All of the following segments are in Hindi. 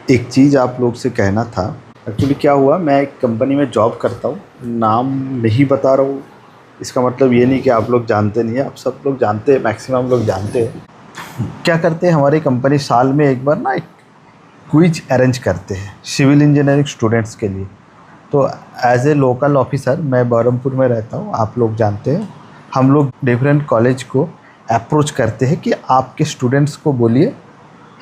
एक चीज़ आप लोग से कहना था। एक्चुअली क्या हुआ, मैं एक कंपनी में जॉब करता हूँ, नाम नहीं बता रहा हूँ। इसका मतलब ये नहीं कि आप लोग जानते नहीं है, आप सब लोग जानते हैं, मैक्सिमम लोग जानते हैं। क्या करते हैं, हमारी कंपनी साल में एक बार ना एक क्विज अरेंज करते हैं सिविल इंजीनियरिंग स्टूडेंट्स के लिए। तो एज ए लोकल ऑफिसर मैं बहरमपुर में रहता हूँ, आप लोग जानते हैं। हम लोग डिफरेंट कॉलेज को अप्रोच करते हैं कि आपके स्टूडेंट्स को बोलिए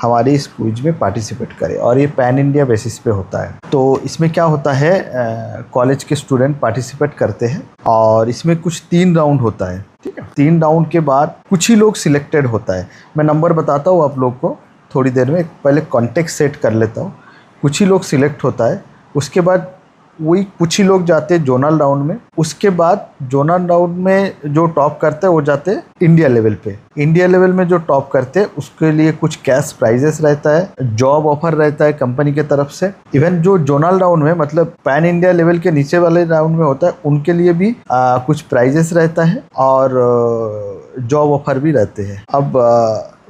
हमारे इस क्विज में पार्टिसिपेट करें, और ये पैन इंडिया बेसिस पे होता है। तो इसमें क्या होता है, कॉलेज के स्टूडेंट पार्टिसिपेट करते हैं और इसमें कुछ 3 राउंड होता है। ठीक है, 3 राउंड के बाद कुछ ही लोग सिलेक्टेड होता है। मैं नंबर बताता हूँ आप लोग को थोड़ी देर में, पहले कॉन्टेक्स्ट सेट कर लेता हूँ। कुछ ही लोग सिलेक्ट होता है, उसके बाद वही कुछ ही लोग जाते हैं जोनल राउंड में। उसके बाद जोनल राउंड में जो टॉप करते हैं वो जाते हैं इंडिया लेवल पे। इंडिया लेवल में जो टॉप करते हैं उसके लिए कुछ कैश प्राइजेस रहता है, जॉब ऑफर रहता है कंपनी के तरफ से। इवन जो जोनल राउंड में मतलब पैन इंडिया लेवल के नीचे वाले राउंड में होता है उनके लिए भी कुछ प्राइजेस रहता है और जॉब ऑफर भी रहते हैं। अब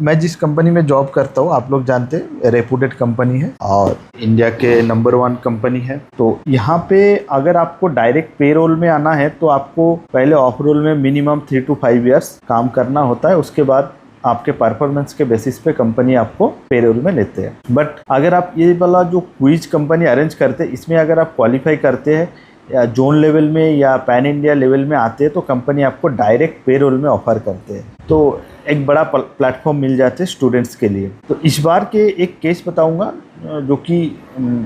मैं जिस कंपनी में जॉब करता हूँ आप लोग जानते हैं, रेपुटेड कंपनी है और इंडिया के नंबर 1 कंपनी है। तो यहाँ पे अगर आपको डायरेक्ट पेरोल में आना है तो आपको पहले ऑफ रोल में मिनिमम 3 to 5 इयर्स काम करना होता है। उसके बाद आपके परफॉर्मेंस के बेसिस पे कंपनी आपको पेरोल में लेते हैं। बट अगर आप ये वाला जो क्विज कंपनी अरेंज करते हैं इसमें अगर आप क्वालिफाई करते हैं या जोन लेवल में या पैन इंडिया लेवल में आते हैं तो कंपनी आपको डायरेक्ट पेरोल में ऑफर करते हैं। तो एक बड़ा प्लेटफॉर्म मिल जाते हैं स्टूडेंट्स के लिए। तो इस बार के एक केस बताऊंगा जो कि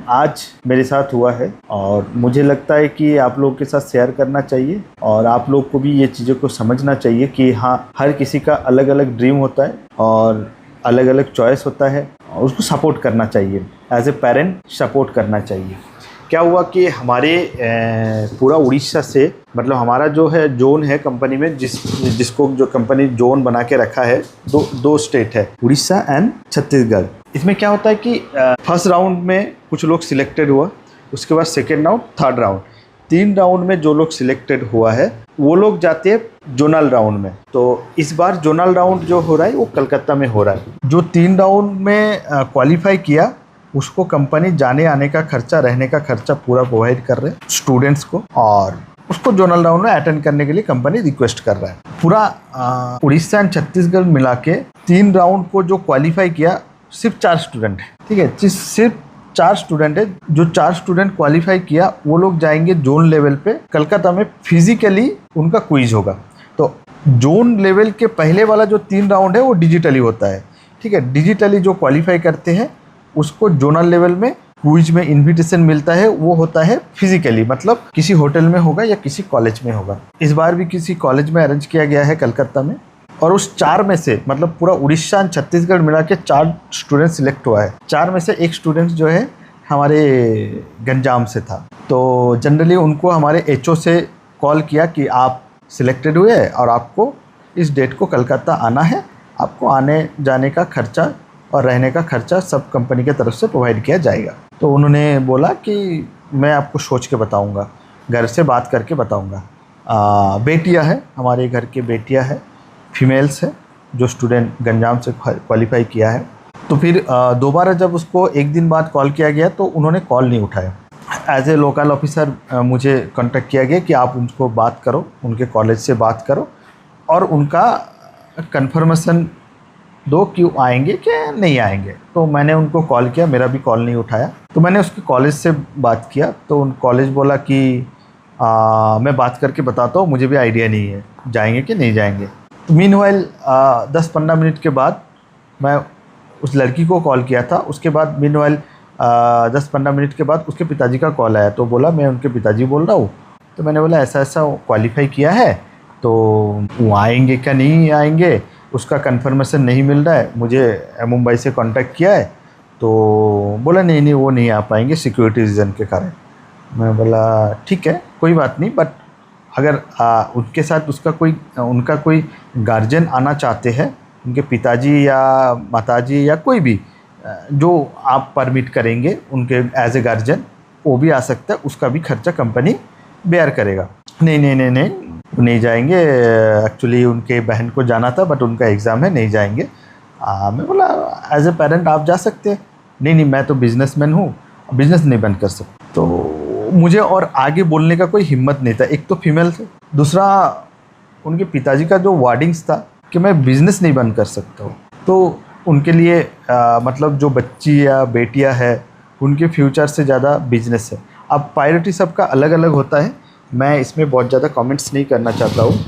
आज मेरे साथ हुआ है और मुझे लगता है कि आप लोगों के साथ शेयर करना चाहिए और आप लोग को भी ये चीज़ों को समझना चाहिए कि हाँ, हर किसी का अलग अलग ड्रीम होता है और अलग अलग चॉइस होता है और उसको सपोर्ट करना चाहिए, एज ए पेरेंट सपोर्ट करना चाहिए। क्या हुआ कि हमारे पूरा उड़ीसा से मतलब हमारा जो है जोन है कंपनी में जिसको जो कंपनी जोन बना के रखा है, दो स्टेट है, उड़ीसा एंड छत्तीसगढ़। इसमें क्या होता है कि फर्स्ट राउंड में कुछ लोग सिलेक्टेड हुआ, उसके बाद second round, third round, 3 round में जो लोग सिलेक्टेड हुआ है वो लोग जाते हैं जोनल राउंड में। तो इस बार जोनल राउंड जो हो रहा है वो कलकत्ता में हो रहा है। जो 3 राउंड में क्वालिफाई किया उसको कंपनी जाने आने का खर्चा, रहने का खर्चा पूरा प्रोवाइड कर रहे हैं स्टूडेंट्स को, और उसको जोनल राउंड में अटेंड करने के लिए कंपनी रिक्वेस्ट कर रहा है। पूरा उड़ीसा एंड छत्तीसगढ़ मिला के 3 राउंड को जो क्वालिफाई किया सिर्फ 4 स्टूडेंट है। ठीक है, सिर्फ 4 स्टूडेंट है। जो 4 स्टूडेंट क्वालिफाई किया वो लोग जाएंगे जोन लेवल पे, कलकत्ता में फिजिकली उनका क्विज होगा। तो जोन लेवल के पहले वाला जो 3 राउंड है वो डिजिटली होता है। ठीक है, डिजिटली जो क्वालिफाई करते हैं उसको जोनल लेवल में क्विज में इनविटेशन मिलता है, वो होता है फिजिकली, मतलब किसी होटल में होगा या किसी कॉलेज में होगा। इस बार भी किसी कॉलेज में अरेंज किया गया है कलकत्ता में, और उस 4 में से मतलब पूरा उड़ीसा और छत्तीसगढ़ मिला के 4 स्टूडेंट सिलेक्ट हुआ है। 4 में से एक स्टूडेंट जो है हमारे गंजाम से था। तो जनरली उनको हमारे एचओ से कॉल किया कि आप सिलेक्टेड हुए हैं और आपको इस डेट को कलकत्ता आना है, आपको आने जाने का खर्चा और रहने का खर्चा सब कंपनी के तरफ से प्रोवाइड किया जाएगा। तो उन्होंने बोला कि मैं आपको सोच के बताऊंगा, घर से बात करके बताऊंगा। बेटियां है, हमारे घर के बेटियां है, फीमेल्स है, जो स्टूडेंट गंजाम से क्वालिफाई किया है। तो फिर दोबारा जब उसको एक दिन बाद कॉल किया गया तो उन्होंने कॉल नहीं उठाया। एज ए लोकल ऑफिसर मुझे कॉन्टेक्ट किया गया कि आप उनको बात करो, उनके कॉलेज से बात करो और उनका कंफर्मेशन दो कि आएंगे कि नहीं आएंगे। तो मैंने उनको कॉल किया, मेरा भी कॉल नहीं उठाया। तो मैंने उसके कॉलेज से बात किया तो उन कॉलेज बोला कि मैं बात करके बताता हूँ, मुझे भी आइडिया नहीं है जाएंगे कि नहीं जाएंगे। तो मीनवाइल 10-15 मिनट के बाद मैं उस लड़की को कॉल किया था। उसके बाद मीनवाइल 10-15 मिनट के बाद उसके पिताजी का कॉल आया। तो बोला मैं उनके पिताजी बोल रहा हूँ। तो मैंने बोला ऐसा ऐसा क्वालिफाई किया है, तो वो आएंगे क्या नहीं आएंगे उसका कंफर्मेशन नहीं मिल रहा है, मुझे मुंबई से कांटेक्ट किया है। तो बोला नहीं वो नहीं आ पाएंगे सिक्योरिटी रीज़न के कारण। मैं बोला ठीक है कोई बात नहीं, बट अगर उनके साथ उनका कोई गार्जियन आना चाहते हैं, उनके पिताजी या माताजी या कोई भी जो आप परमिट करेंगे उनके एज ए गार्जियन, वो भी आ सकता है, उसका भी खर्चा कंपनी बेयर करेगा। नहीं जाएंगे, एक्चुअली उनके बहन को जाना था बट उनका एग्ज़ाम है, नहीं जाएंगे। मैं बोला एज ए पेरेंट आप जा सकते हैं, नहीं नहीं मैं तो बिजनेसमैन हूँ, बिजनेस नहीं बंद कर सकता। तो मुझे और आगे बोलने का कोई हिम्मत नहीं था। एक तो फीमेल थे, दूसरा उनके पिताजी का जो वार्डिंग्स था कि मैं बिज़नेस नहीं बंद कर सकता हूँ। तो उनके लिए मतलब जो बच्ची या बेटियाँ है उनके फ्यूचर से ज़्यादा बिजनेस है। अब प्रायोरिटी सबका अलग अलग होता है, मैं इसमें बहुत ज़्यादा कमेंट्स नहीं करना चाहता हूँ।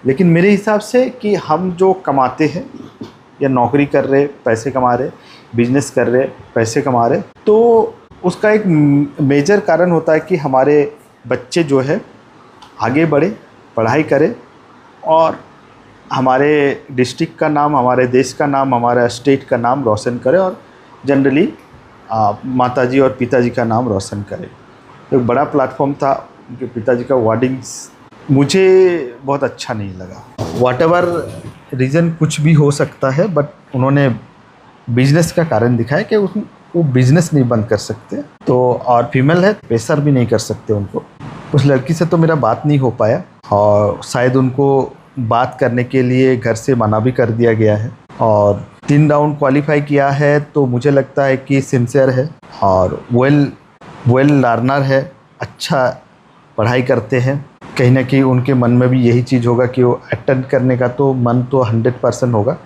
लेकिन मेरे हिसाब से कि हम जो कमाते हैं या नौकरी कर रहे पैसे कमा रहे, बिजनेस कर रहे पैसे कमा रहे, तो उसका एक मेजर कारण होता है कि हमारे बच्चे जो है आगे बढ़े, पढ़ाई करें और हमारे डिस्ट्रिक्ट का नाम, हमारे देश का नाम, हमारा स्टेट का नाम रोशन करें और जनरली माताजी और पिताजी का नाम रोशन करें। तो एक बड़ा प्लेटफॉर्म था, उनके पिताजी का वर्डिंग्स मुझे बहुत अच्छा नहीं लगा। व्हाटएवर रीज़न कुछ भी हो सकता है, बट उन्होंने बिजनेस का कारण दिखाया कि वो बिजनेस नहीं बंद कर सकते। तो और फीमेल है, प्रेशर भी नहीं कर सकते उनको। उस लड़की से तो मेरा बात नहीं हो पाया और शायद उनको बात करने के लिए घर से मना भी कर दिया गया है। और 3 राउंड क्वालिफाई किया है तो मुझे लगता है कि सिंसियर है और वेल लर्नर है, अच्छा पढ़ाई करते हैं। कहीं ना कहीं उनके मन में भी यही चीज़ होगा कि वो अटेंड करने का तो मन तो 100% होगा।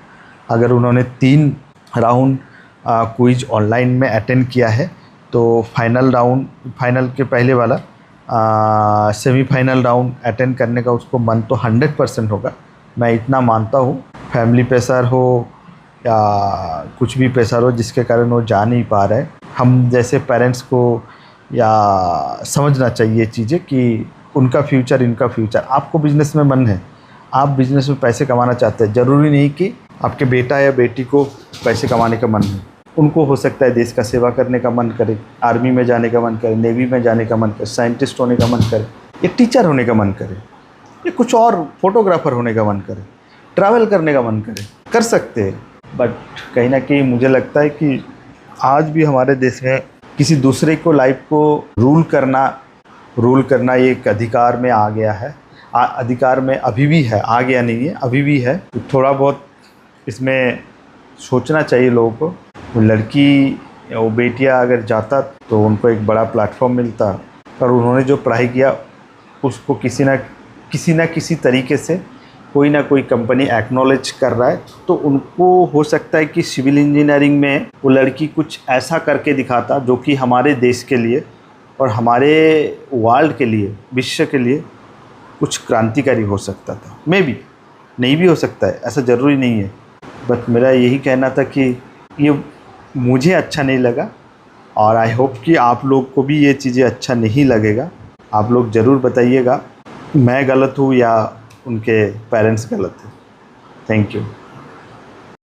अगर उन्होंने 3 राउंड क्विज ऑनलाइन में अटेंड किया है तो फाइनल के पहले वाला सेमीफाइनल राउंड अटेंड करने का उसको मन तो 100% होगा। मैं इतना मानता हूँ। फैमिली प्रेशर हो या कुछ भी प्रेशर हो जिसके कारण वो जा नहीं पा रहे, हम जैसे पेरेंट्स को या समझना चाहिए चीज़ें कि उनका फ्यूचर इनका फ्यूचर। आपको बिज़नेस में मन है, आप बिज़नेस में पैसे कमाना चाहते हैं, ज़रूरी नहीं कि आपके बेटा या बेटी को पैसे कमाने का मन है। उनको हो सकता है देश का सेवा करने का मन करे, आर्मी में जाने का मन करे, नेवी में जाने का मन करे, साइंटिस्ट होने का मन करे, या टीचर होने का मन करे, या कुछ और फोटोग्राफर होने का मन करे, ट्रैवल करने का मन करे, कर सकते हैं। बट कहीं ना कहीं मुझे लगता है कि आज भी हमारे देश में किसी दूसरे को लाइफ को रूल करना एक अधिकार में आ गया है। अधिकार में अभी भी है, आ गया नहीं है, अभी भी है। तो थोड़ा बहुत इसमें सोचना चाहिए लोगों को। वो लड़की या वो बेटियां अगर जाता तो उनको एक बड़ा प्लेटफॉर्म मिलता, पर उन्होंने जो पढ़ाई किया उसको किसी ना किसी तरीके से कोई ना कोई कंपनी एक्नॉलेज कर रहा है। तो उनको हो सकता है कि सिविल इंजीनियरिंग में वो लड़की कुछ ऐसा करके दिखाता जो कि हमारे देश के लिए और हमारे वर्ल्ड के लिए, विश्व के लिए कुछ क्रांतिकारी हो सकता था। मे बी नहीं भी हो सकता है, ऐसा ज़रूरी नहीं है। बट मेरा यही कहना था कि ये मुझे अच्छा नहीं लगा और आई होप कि आप लोग को भी ये चीज़ें अच्छा नहीं लगेगा। आप लोग ज़रूर बताइएगा मैं गलत हूँ या उनके पेरेंट्स गलत हैं। Thank you.